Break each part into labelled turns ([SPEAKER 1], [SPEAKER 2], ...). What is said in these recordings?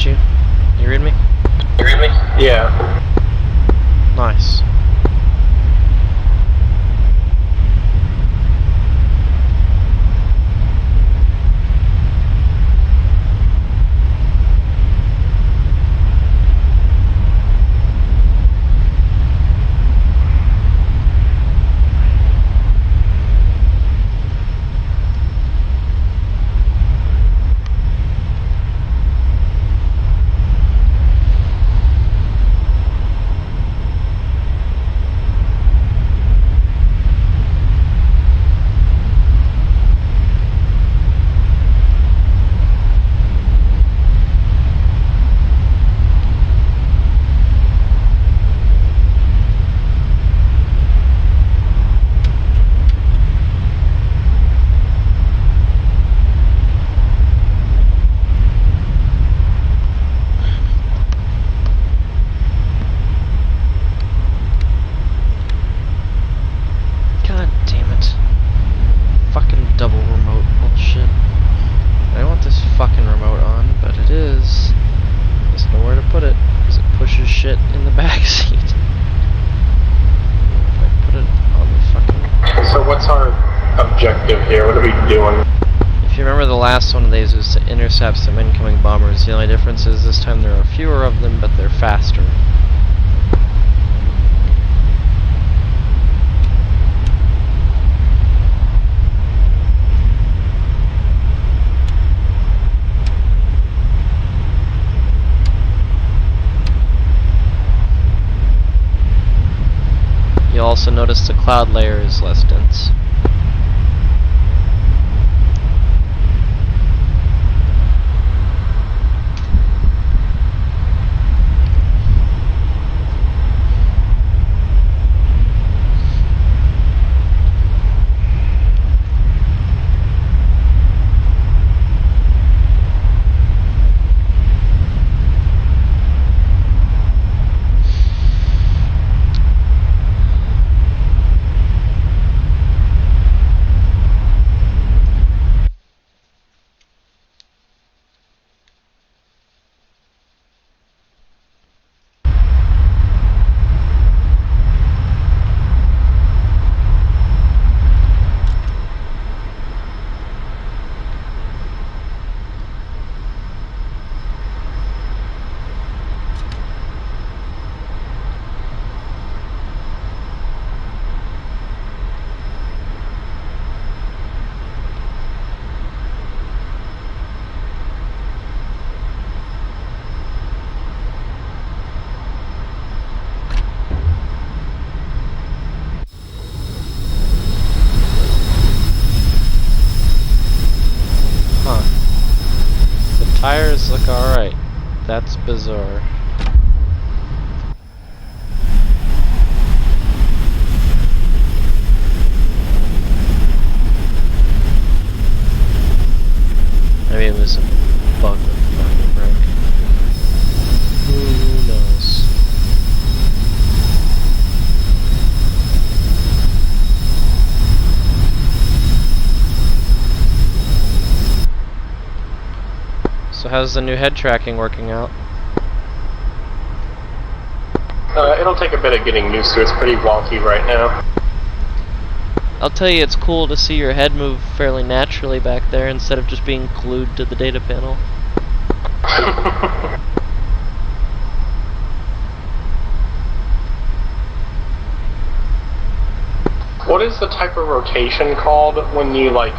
[SPEAKER 1] got you. You read me?
[SPEAKER 2] You read me? Yeah.
[SPEAKER 1] Nice. God damn it. Fucking double remote bullshit. I don't want this fucking remote on, but it is. There's nowhere to put it, because it pushes shit in the backseat. If I put it on the fucking...
[SPEAKER 2] So what's our objective here? What are we doing?
[SPEAKER 1] If you remember, the last one of these was to intercept some incoming bombers. The only difference is this time there are fewer of them, but they're faster. You'll also notice the cloud layer is less dense. Tires look alright. That's bizarre. Maybe it was a bug with the fucking brake. Who knows? So how's the new head tracking working out?
[SPEAKER 2] It'll take a bit of getting used to. It's pretty wonky right now.
[SPEAKER 1] I'll tell you, it's cool to see your head move fairly naturally back there instead of just being glued to the data panel.
[SPEAKER 2] What is the type of rotation called when you, like,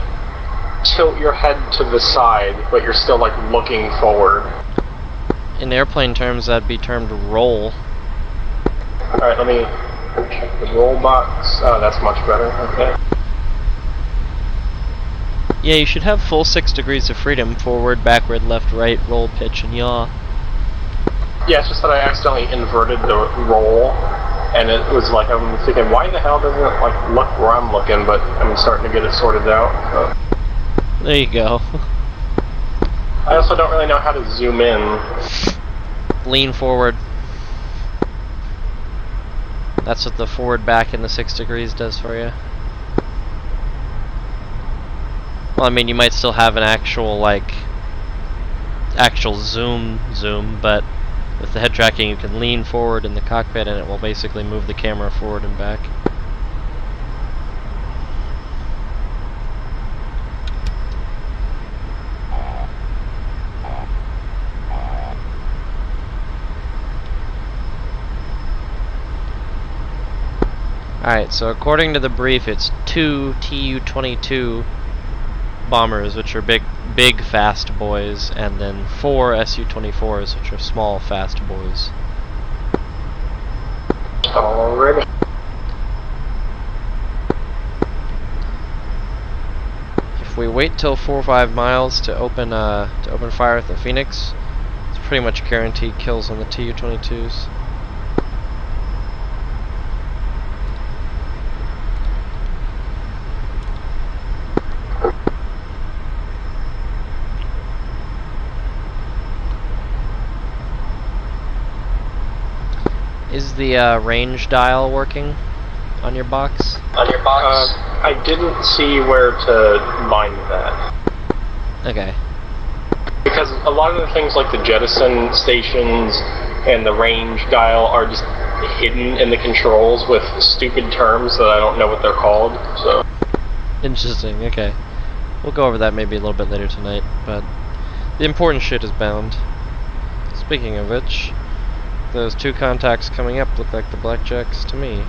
[SPEAKER 2] tilt your head to the side, but you're still, like, looking forward?
[SPEAKER 1] In airplane terms, that'd be termed roll.
[SPEAKER 2] Alright, let me check the roll box. Oh, that's much better. Okay.
[SPEAKER 1] Yeah, you should have full 6 degrees of freedom: forward, backward, left, right, roll, pitch, and yaw.
[SPEAKER 2] Yeah, it's just that I accidentally inverted the roll, and it was like, I'm thinking, why the hell doesn't it, like, look where I'm looking, but I'm starting to get it sorted out. So.
[SPEAKER 1] There you go.
[SPEAKER 2] I also don't really know how to zoom in.
[SPEAKER 1] Lean forward. That's what the forward back in the 6 degrees does for you. Well, I mean, you might still have an actual, like, actual zoom, but with the head tracking you can lean forward in the cockpit and it will basically move the camera forward and back. Alright, so according to the brief, it's 2 Tu-22 bombers, which are big, fast boys, and then 4 Su-24s, which are small, fast boys.
[SPEAKER 2] Already.
[SPEAKER 1] If we wait till 4 or 5 miles to open fire with the Phoenix, it's pretty much guaranteed kills on the Tu-22s. Is the range dial working on your box?
[SPEAKER 2] I didn't see where to bind that.
[SPEAKER 1] Okay.
[SPEAKER 2] Because a lot of the things like the jettison stations and the range dial are just hidden in the controls with stupid terms that I don't know what they're called, so.
[SPEAKER 1] Interesting, okay. We'll go over that maybe a little bit later tonight, but the important shit is bound. Speaking of which, those 2 contacts coming up look like the blackjacks to me.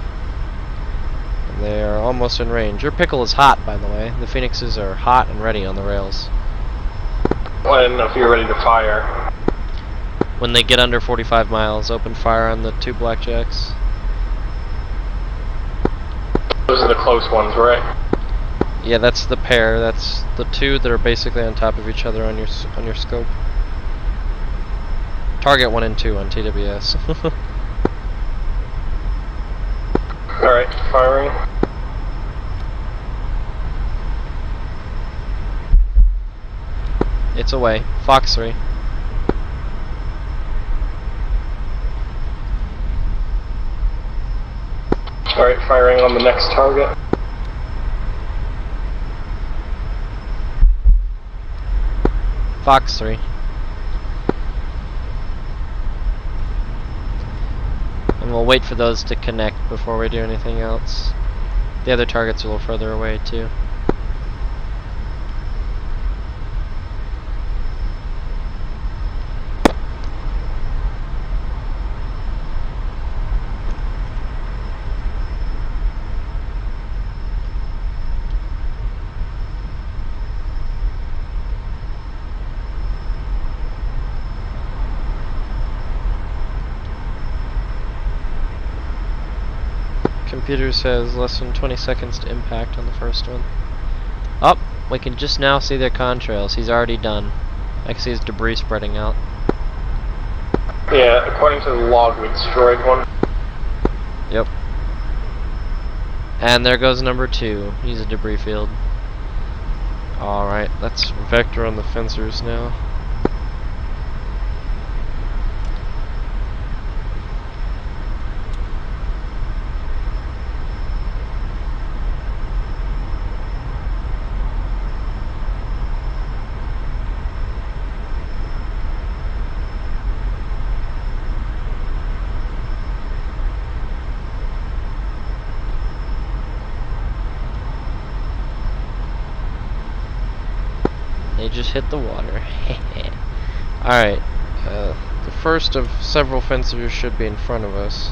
[SPEAKER 1] And they are almost in range. Your pickle is hot, by the way. The Phoenixes are hot and ready on the rails.
[SPEAKER 2] Well, I didn't know if you were ready to fire.
[SPEAKER 1] When they get under 45 miles, open fire on the 2 blackjacks.
[SPEAKER 2] Those are the close ones, right?
[SPEAKER 1] Yeah, that's the pair. That's the 2 that are basically on top of each other on your scope. Target 1 and 2 on TWS.
[SPEAKER 2] Alright, firing.
[SPEAKER 1] It's away. Fox 3.
[SPEAKER 2] Alright, firing on the next target.
[SPEAKER 1] Fox 3. And we'll wait for those to connect before we do anything else. The other target's a little further away too. Computer says less than 20 seconds to impact on the first one. Oh, we can just now see their contrails. He's already done. I can see his debris spreading out.
[SPEAKER 2] Yeah, according to the log, we destroyed one.
[SPEAKER 1] Yep. And there goes number 2. He's a debris field. Alright, let's vector on the fencers now. They just hit the water. Alright, the first of several fencers should be in front of us.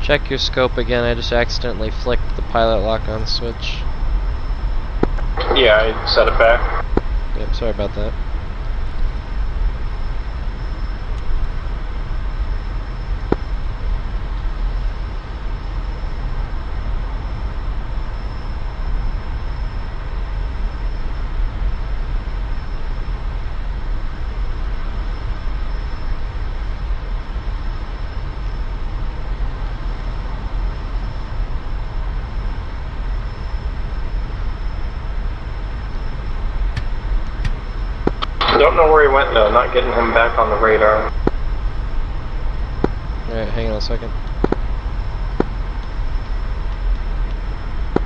[SPEAKER 1] Check your scope again, I just accidentally flicked the pilot lock-on switch.
[SPEAKER 2] Yeah, I set it back.
[SPEAKER 1] Yep, sorry about that.
[SPEAKER 2] Don't know where he went though, not getting him back on the radar.
[SPEAKER 1] Alright, hang on a second.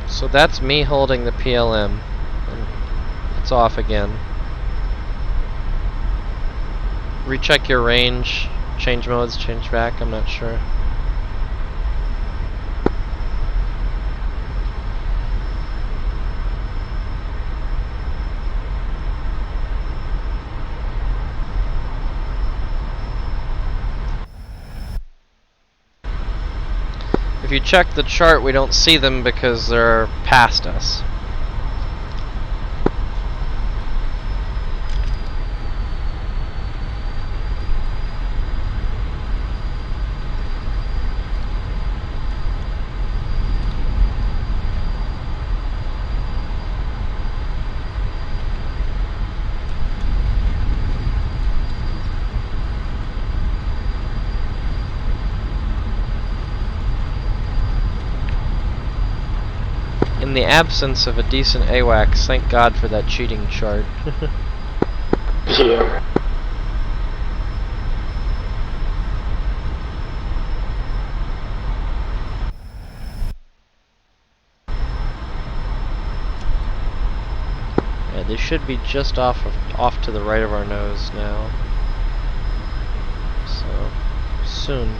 [SPEAKER 1] So that's me holding the PLM. It's off again. Recheck your range, change modes, change back, I'm not sure. If you check the chart, we don't see them because they're past us. In the absence of a decent AWACS, thank God for that cheating chart.
[SPEAKER 2] Yeah.
[SPEAKER 1] Yeah, they should be just off to the right of our nose now. So soon.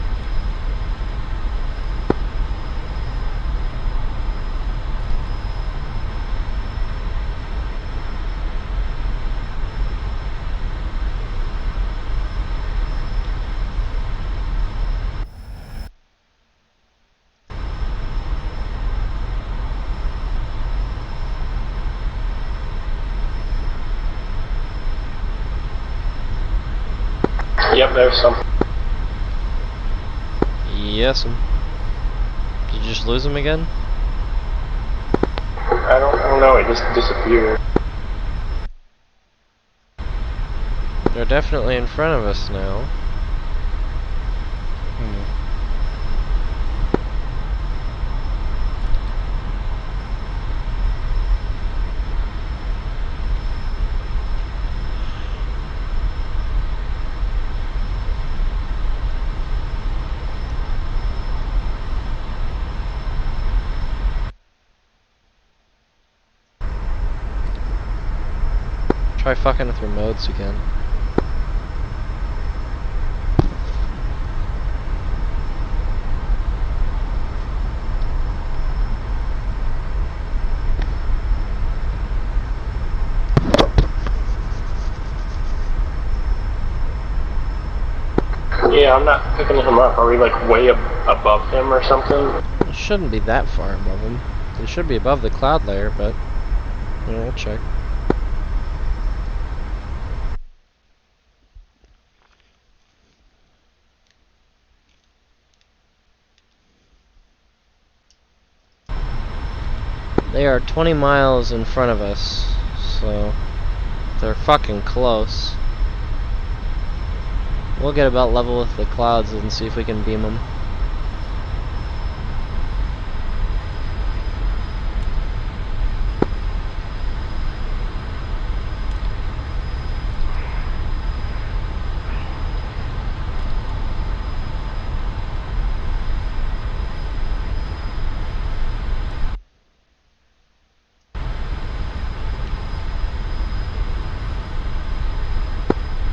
[SPEAKER 2] Yep, there's some.
[SPEAKER 1] Yes. Did you just lose him again?
[SPEAKER 2] I don't know, it just disappeared.
[SPEAKER 1] They're definitely in front of us now. Try fucking with your modes again.
[SPEAKER 2] Yeah, I'm not picking him up. Are we like way above him or something?
[SPEAKER 1] It shouldn't be that far above him. It should be above the cloud layer, but yeah, we'll check. They are 20 miles in front of us, so they're fucking close. We'll get about level with the clouds and see if we can beam them.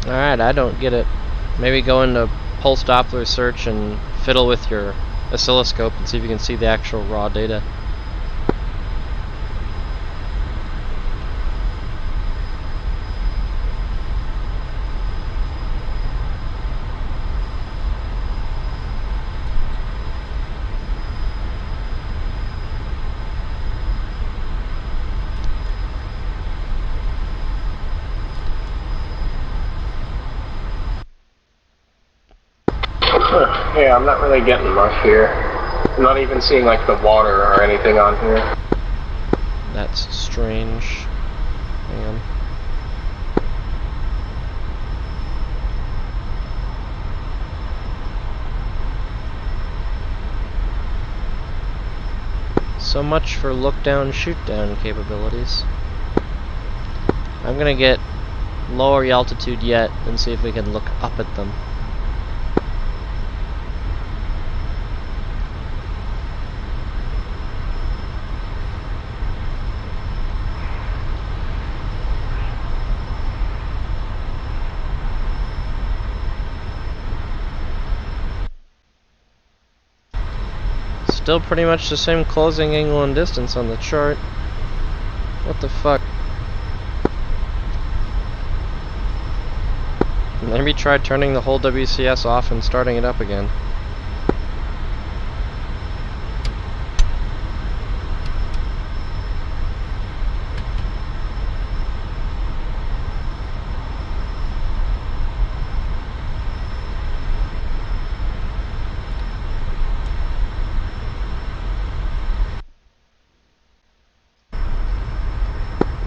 [SPEAKER 1] Alright, I don't get it. Maybe go into pulse Doppler search and fiddle with your oscilloscope and see if you can see the actual raw data.
[SPEAKER 2] Yeah, I'm not really getting much here. I'm not even seeing like the water or anything on here.
[SPEAKER 1] That's strange. Hang on. So much for look down, shoot down capabilities. I'm gonna get lower altitude yet and see if we can look up at them. Still pretty much the same closing angle and distance on the chart. What the fuck? Maybe try turning the whole WCS off and starting it up again.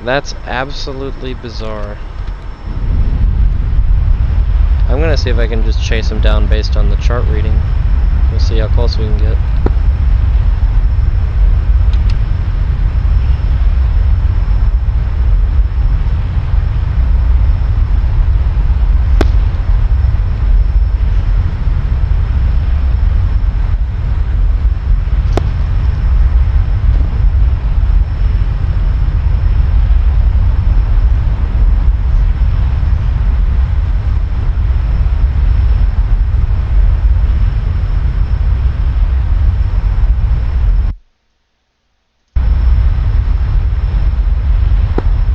[SPEAKER 1] That's absolutely bizarre. I'm gonna see if I can just chase him down based on the chart reading. We'll see how close we can get.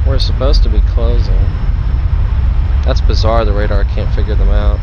[SPEAKER 1] We're supposed to be closing. That's bizarre, the radar can't figure them out.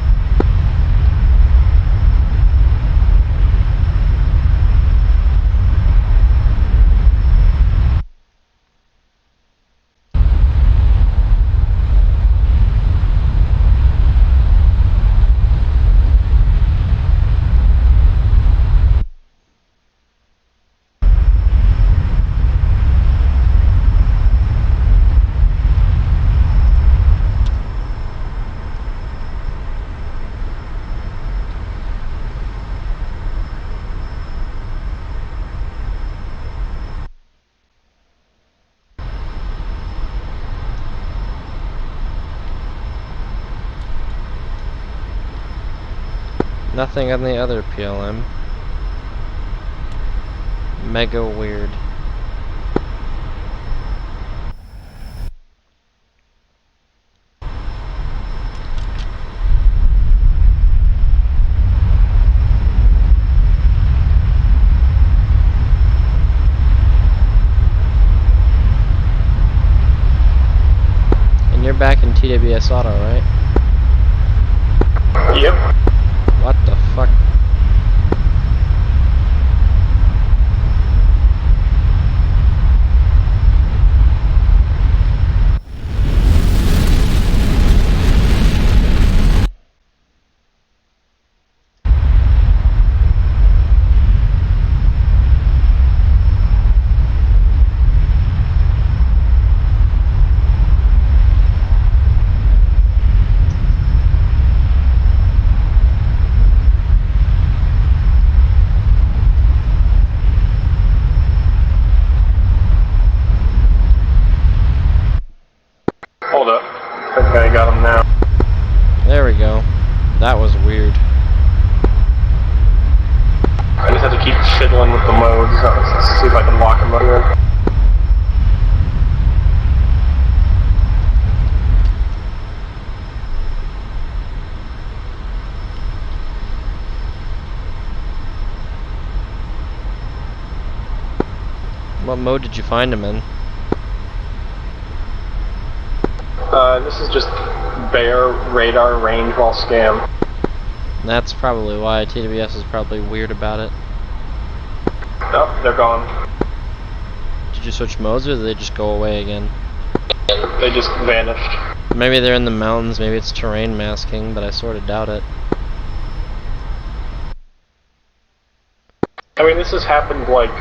[SPEAKER 1] Nothing on the other PLM. Mega weird. And you're back in TWS Auto, right?
[SPEAKER 2] Yep.
[SPEAKER 1] What the fuck?
[SPEAKER 2] Hold up. I think I got him now.
[SPEAKER 1] There we go. That was weird.
[SPEAKER 2] I just have to keep fiddling with the modes. Let's see if I can lock him in.
[SPEAKER 1] What mode did you find him in?
[SPEAKER 2] This is just bare radar range while scam.
[SPEAKER 1] That's probably why TWS is probably weird about it.
[SPEAKER 2] Oh, they're gone.
[SPEAKER 1] Did you switch modes or did they just go away again?
[SPEAKER 2] They just vanished.
[SPEAKER 1] Maybe they're in the mountains, maybe it's terrain masking, but I sort of doubt it.
[SPEAKER 2] I mean, this has happened like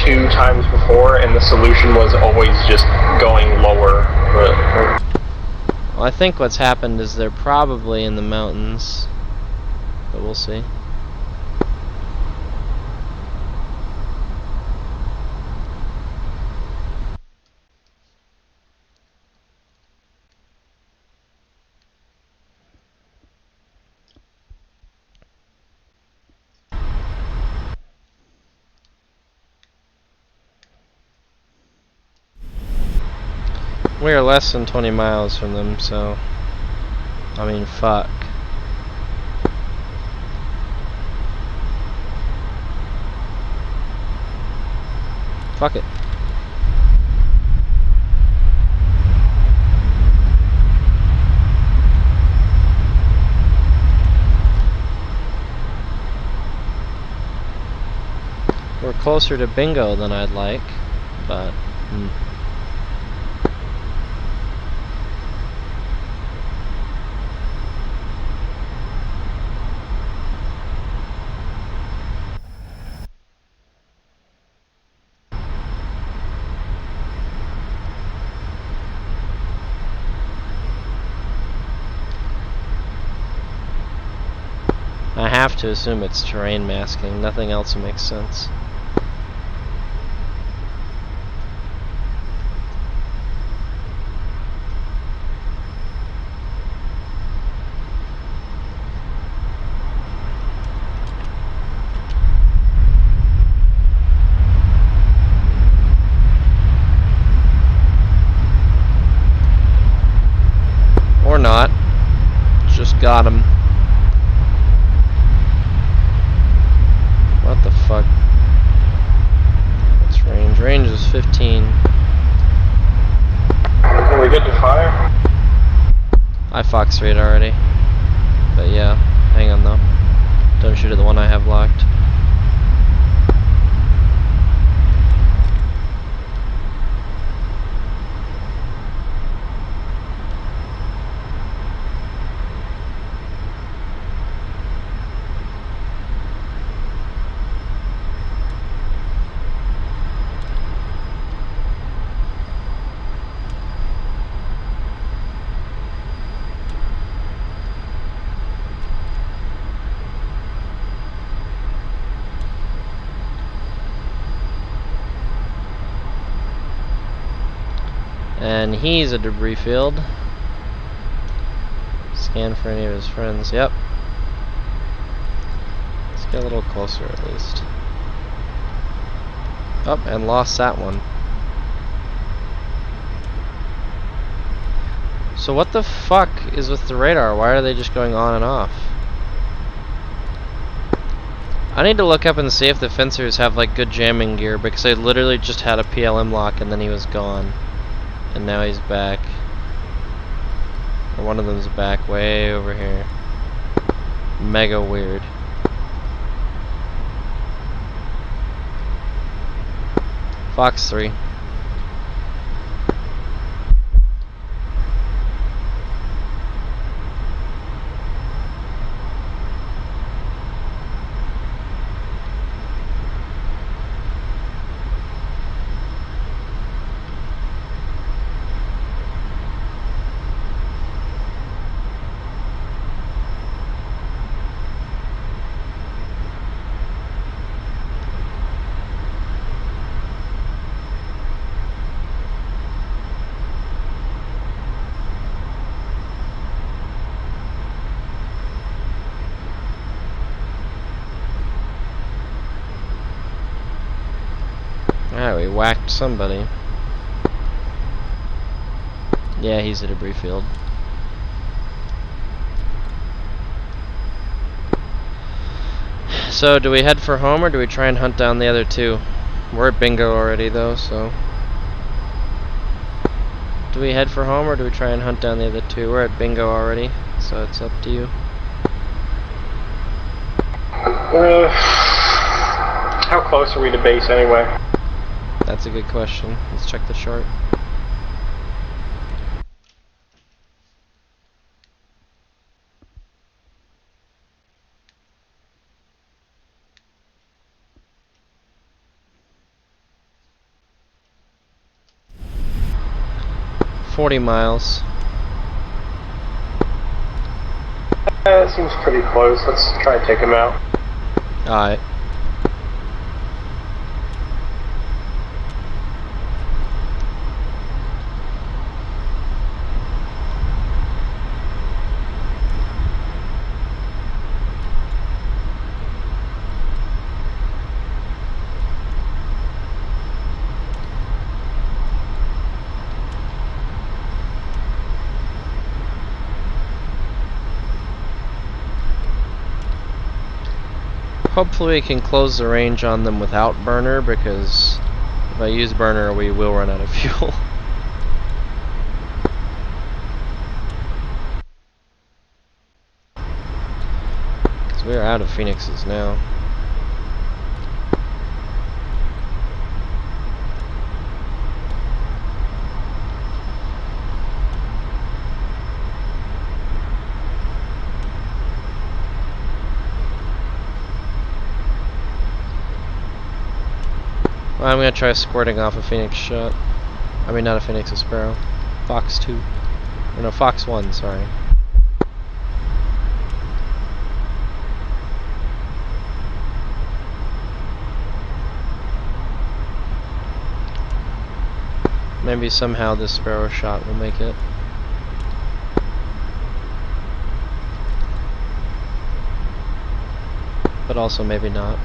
[SPEAKER 2] 2 times before, and the solution was always just going lower.
[SPEAKER 1] Well, I think what's happened is they're probably in the mountains, but we'll see. We are less than 20 miles from them, so I mean, fuck. Fuck it. We're closer to bingo than I'd like, but I have to assume it's terrain masking. Nothing else makes sense. Or not. Just got him. What the fuck? What's range? Range is 15.
[SPEAKER 2] Are we good to fire?
[SPEAKER 1] I Fox 3'd already. But yeah, hang on though. Don't shoot at the one I have locked. And he's a debris field. Scan for any of his friends. Yep. Let's get a little closer at least. Oh, and lost that one. So what the fuck is with the radar? Why are they just going on and off? I need to look up and see if the fencers have like good jamming gear, because I literally just had a PLM lock and then he was gone. And now he's back. Or one of them's back way over here. Mega weird. Fox 3. Alright, we whacked somebody. Yeah, he's a debris field. So, do we head for home or do we try and hunt down the other two? We're at bingo already though, so... Do we head for home or do we try and hunt down the other two? We're at bingo already, so it's up to you.
[SPEAKER 2] How close are we to base anyway?
[SPEAKER 1] That's a good question. Let's check the chart. "40 miles.
[SPEAKER 2] That seems pretty close. Let's try and take him out.
[SPEAKER 1] Alright. Hopefully we can close the range on them without burner, because if I use burner we will run out of fuel. Because we're out of Phoenixes now. Well, I'm gonna try squirting off a Phoenix shot. I mean, not a Phoenix, a Sparrow. Fox 2. Or no, Fox 1, sorry. Maybe somehow this Sparrow shot will make it. But also maybe not.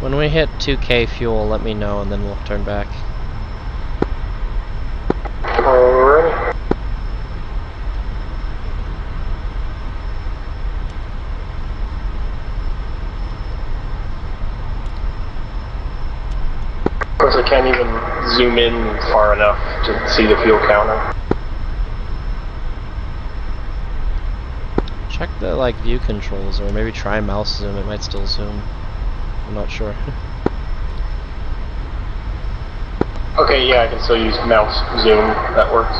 [SPEAKER 1] When we hit 2k fuel, let me know and then we'll turn back.
[SPEAKER 2] Alright. Of course, I can't even zoom in far enough to see the fuel counter.
[SPEAKER 1] Check the like view controls, or maybe try mouse zoom. It might still zoom. I'm not sure.
[SPEAKER 2] Okay, yeah, I can still use mouse zoom. That works.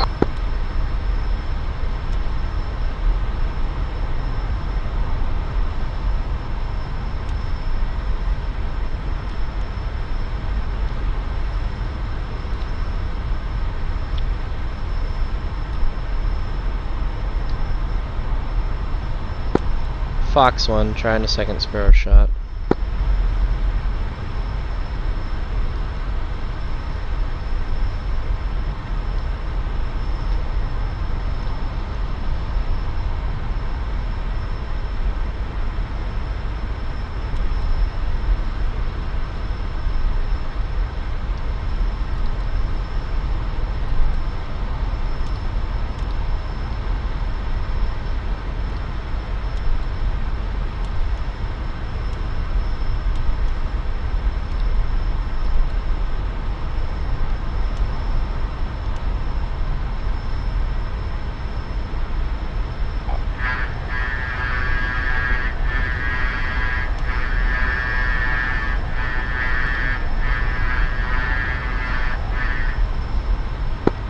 [SPEAKER 1] Fox 1, trying a second Sparrow shot.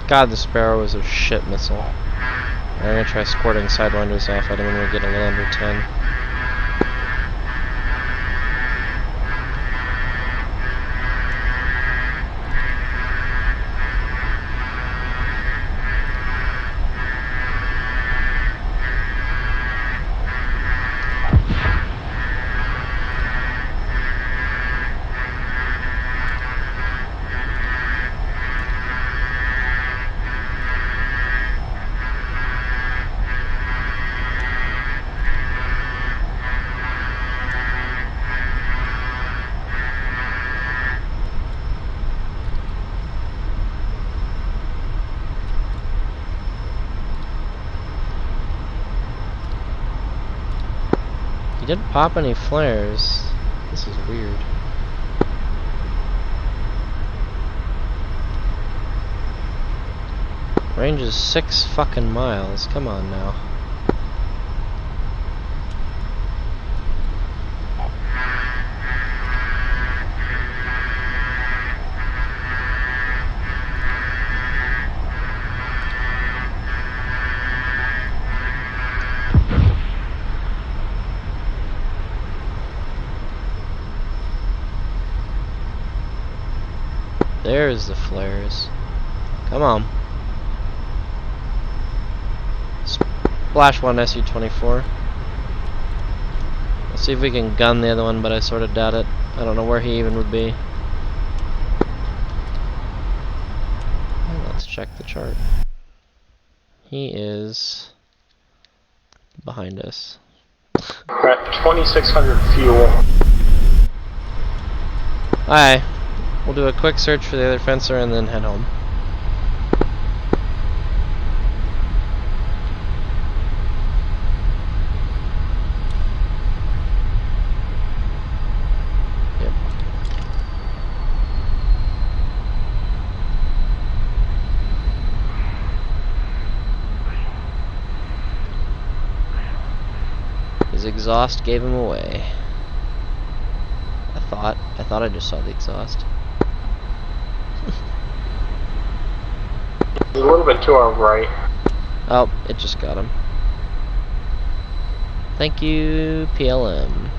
[SPEAKER 1] God, the Sparrow is a shit missile. I'm gonna try squirting Sidewinders off at him when we get a little under 10. He didn't pop any flares. This is weird. Range is 6 fucking miles. Come on now. There's the flares. Come on. Splash 1 SU-24. Let's see if we can gun the other one, but I sort of doubt it. I don't know where he even would be. Let's check the chart. He is behind us.
[SPEAKER 2] We're at 2,600 fuel.
[SPEAKER 1] Alright, we'll do a quick search for the other fencer and then head home. Yep. His exhaust gave him away. I thought I just saw the exhaust.
[SPEAKER 2] A little bit to our right.
[SPEAKER 1] Oh, it just got him. Thank you, PLM.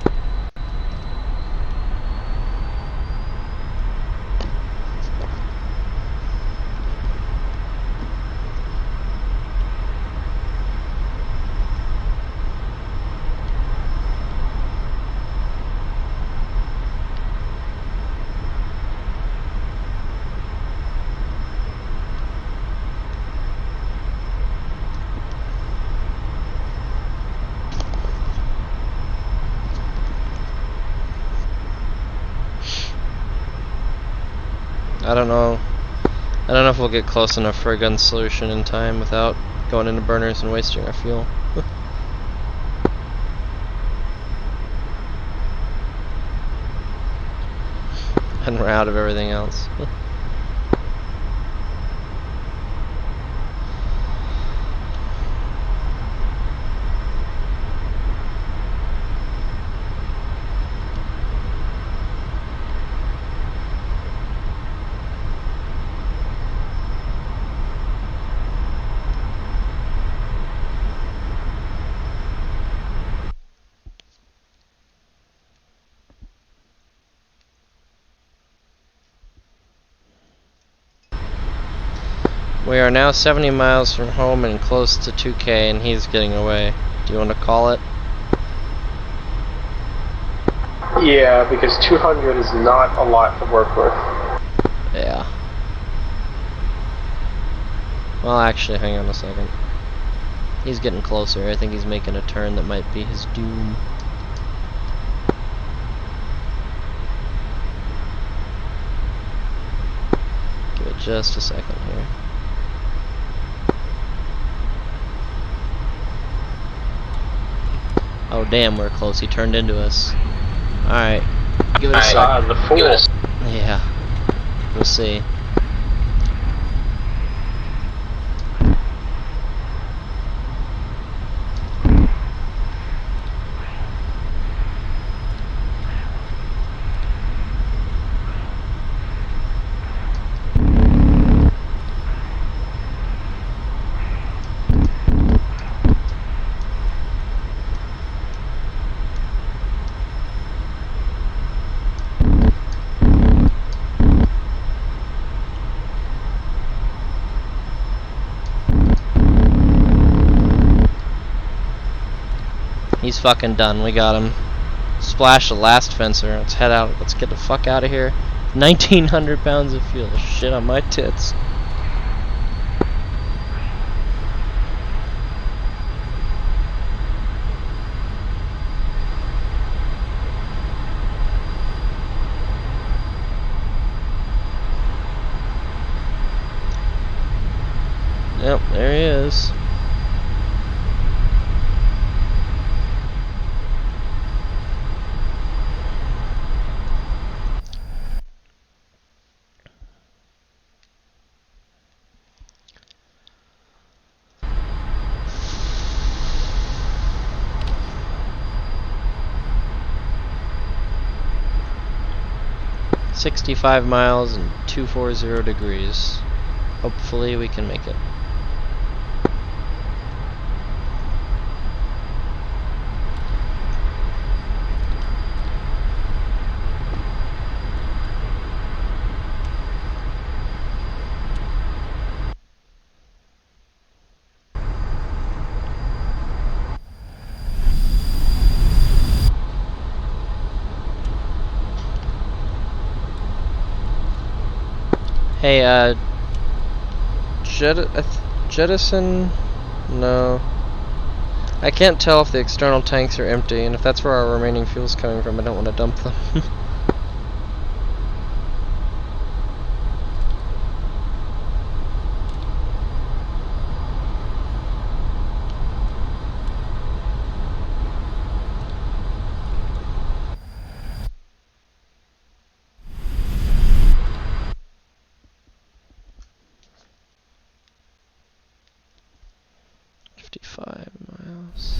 [SPEAKER 1] I don't know if we'll get close enough for a gun solution in time without going into burners and wasting our fuel. And we're out of everything else. We are now 70 miles from home and close to 2K, and he's getting away. Do you want to call it?
[SPEAKER 2] Yeah, because 200 is not a lot to work with.
[SPEAKER 1] Yeah. Well, actually, hang on a second. He's getting closer. I think he's making a turn that might be his doom. Give it just a second here. Oh damn, we're close. He turned into us. Alright. Give it a second.
[SPEAKER 2] The fool.
[SPEAKER 1] Yeah. We'll see. He's fucking done. We got him. Splash the last fencer. Let's head out. Let's get the fuck out of here. 1,900 pounds of fuel. Shit on my tits. Yep, there he is. "65 miles and 240 degrees. Hopefully we can make it." Hey, jettison? No. I can't tell if the external tanks are empty, and if that's where our remaining fuel's coming from, I don't want to dump them. miles.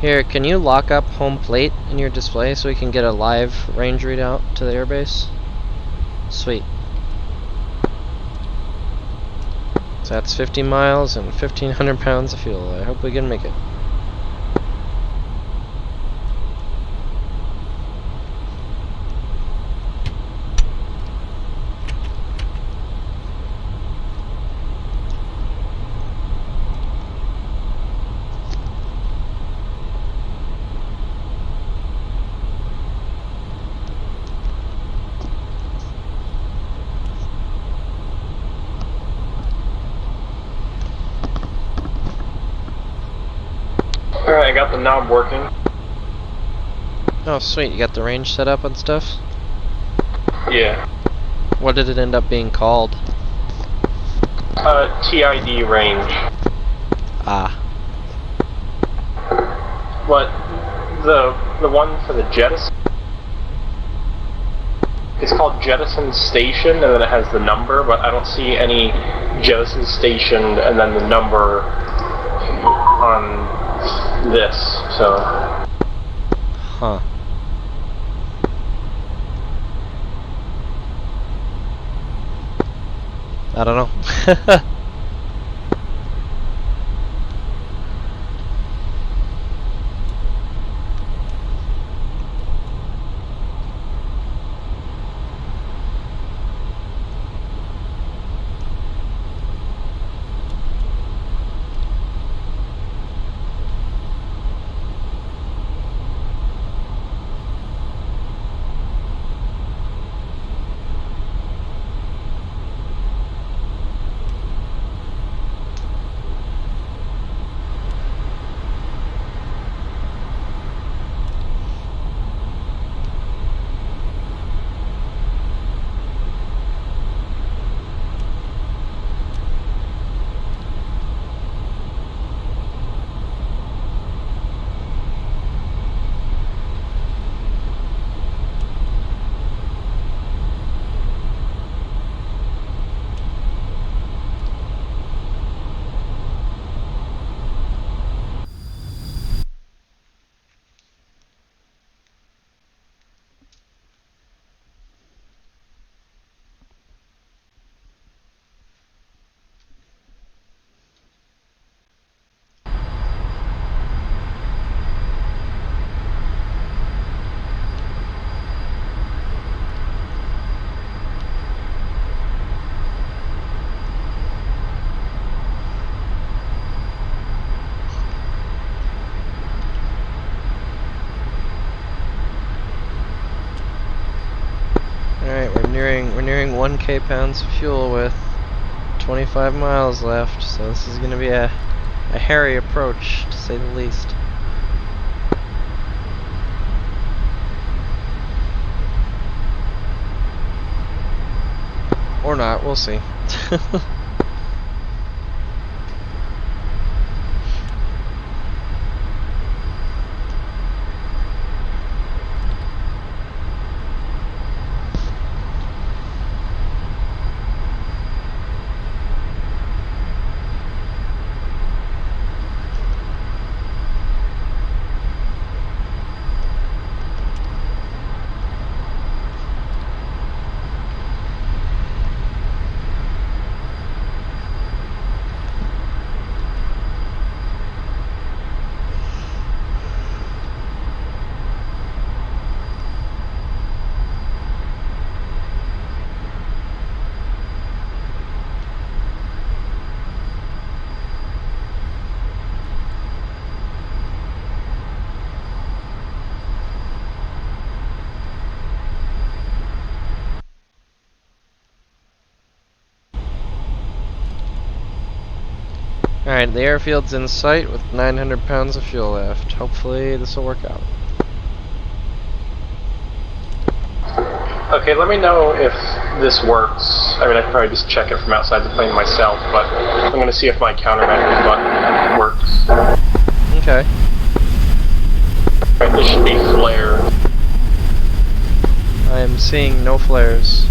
[SPEAKER 1] Here, can you lock up home plate in your display so we can get a live range readout to the airbase? Sweet. So that's 50 miles and 1,500 pounds of fuel. I hope we can make it.
[SPEAKER 2] Alright, I got the knob working.
[SPEAKER 1] Oh, sweet. You got the range set up and stuff?
[SPEAKER 2] Yeah.
[SPEAKER 1] What did it end up being called?
[SPEAKER 2] TID range.
[SPEAKER 1] Ah.
[SPEAKER 2] But the one for the jettison, it's called Jettison Station, and then it has the number, but I don't see any Jettison Station and then the number on this, so.
[SPEAKER 1] Huh. I don't know. Alright, we're nearing 1k pounds of fuel with 25 miles left, so this is gonna be a hairy approach, to say the least. Or not, we'll see. Alright, the airfield's in sight with 900 pounds of fuel left. Hopefully this will work out.
[SPEAKER 2] Okay, let me know if this works. I mean, I can probably just check it from outside the plane myself, but I'm going to see if my countermeasures button works.
[SPEAKER 1] Okay.
[SPEAKER 2] Right, this should be flare.
[SPEAKER 1] I am seeing no flares.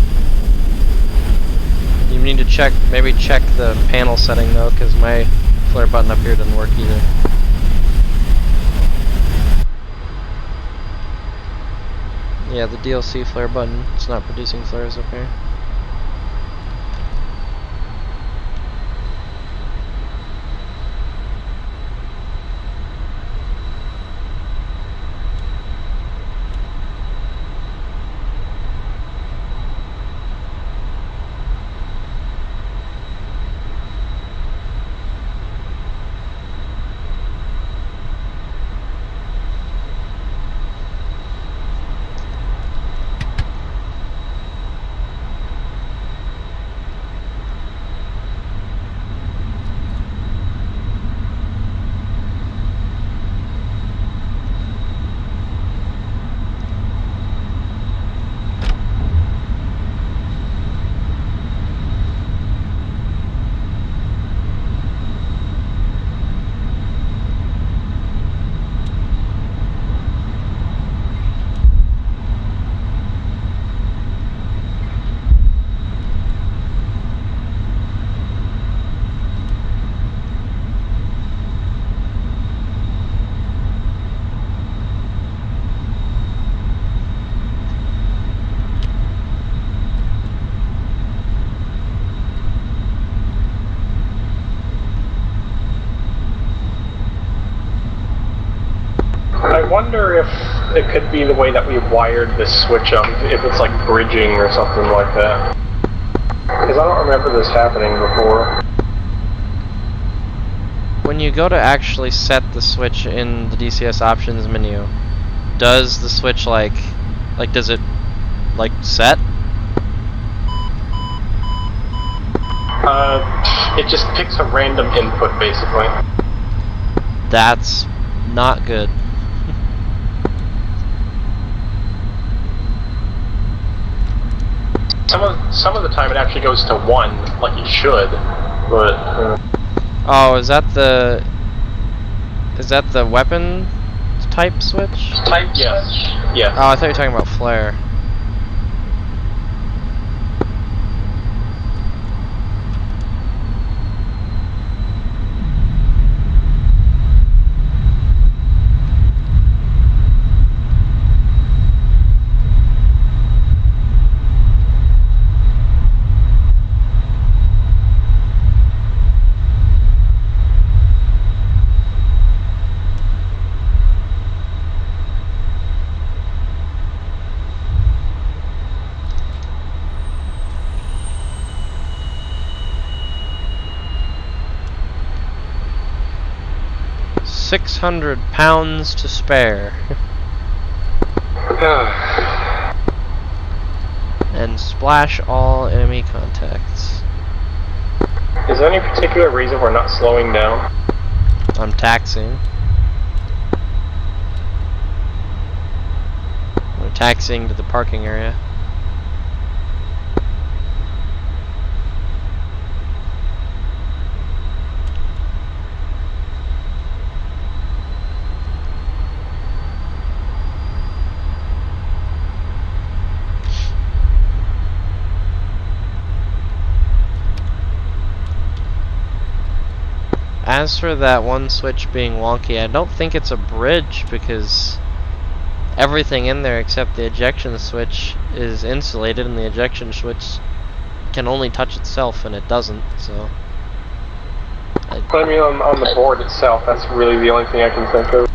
[SPEAKER 1] You need to check, maybe check the panel setting though, because my flare button up here doesn't work either. Yeah, the DLC flare button, it's not producing flares up here.
[SPEAKER 2] I wonder if it could be the way that we wired this switch up, if it's like bridging or something like that. Because I don't remember this happening before.
[SPEAKER 1] When you go to actually set the switch in the DCS options menu, does the switch like does it like set?
[SPEAKER 2] It just picks a random input basically.
[SPEAKER 1] That's not good.
[SPEAKER 2] Some of the time it actually goes to 1, like it should, but.
[SPEAKER 1] Oh, is that the weapon type switch?
[SPEAKER 2] Type yes. Yes.
[SPEAKER 1] Oh, I thought you were talking about flare. £600 to spare. And splash all enemy contacts.
[SPEAKER 2] Is there any particular reason we're not slowing down?
[SPEAKER 1] I'm taxiing. We're taxiing to the parking area. As for that one switch being wonky, I don't think it's a bridge because everything in there except the ejection switch is insulated and the ejection switch can only touch itself and it doesn't, so.
[SPEAKER 2] I mean, on the board itself, that's really the only thing I can think of.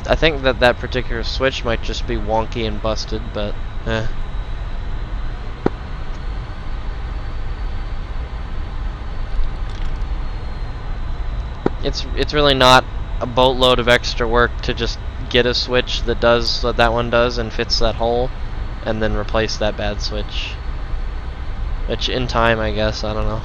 [SPEAKER 1] I think that particular switch might just be wonky and busted, but eh. It's really not a boatload of extra work to just get a switch that does what that one does and fits that hole, and then replace that bad switch. Which in time, I guess, I don't know.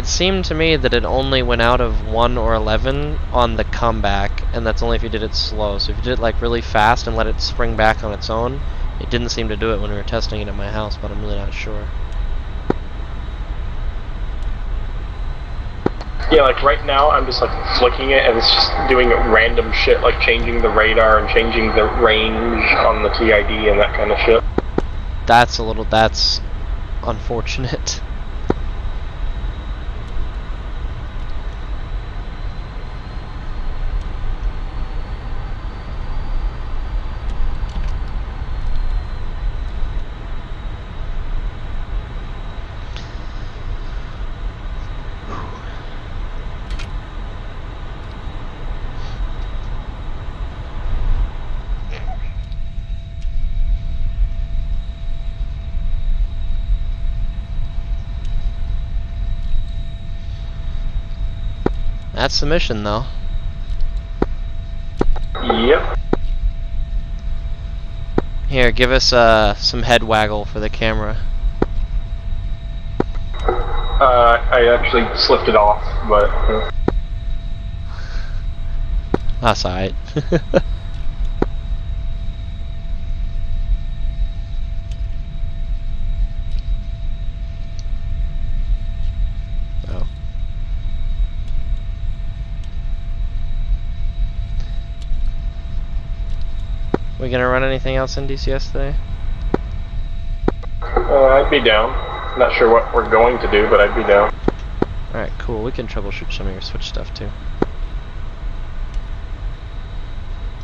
[SPEAKER 1] It seemed to me that it only went out of 1 or 11 on the comeback, and that's only if you did it slow. So if you did it like really fast and let it spring back on its own, it didn't seem to do it when we were testing it at my house, but I'm really not sure.
[SPEAKER 2] Yeah, like right now I'm just like flicking it and it's just doing random shit like changing the radar and changing the range on the TID and that kind of shit.
[SPEAKER 1] That's unfortunate. That's the mission, though.
[SPEAKER 2] Yep.
[SPEAKER 1] Here, give us some head waggle for the camera.
[SPEAKER 2] I actually slipped it off, but...
[SPEAKER 1] That's alright. Oh. We gonna run anything else in DCS today?
[SPEAKER 2] I'd be down. Not sure what we're going to do, but I'd be down.
[SPEAKER 1] Alright, cool. We can troubleshoot some of your Switch stuff too.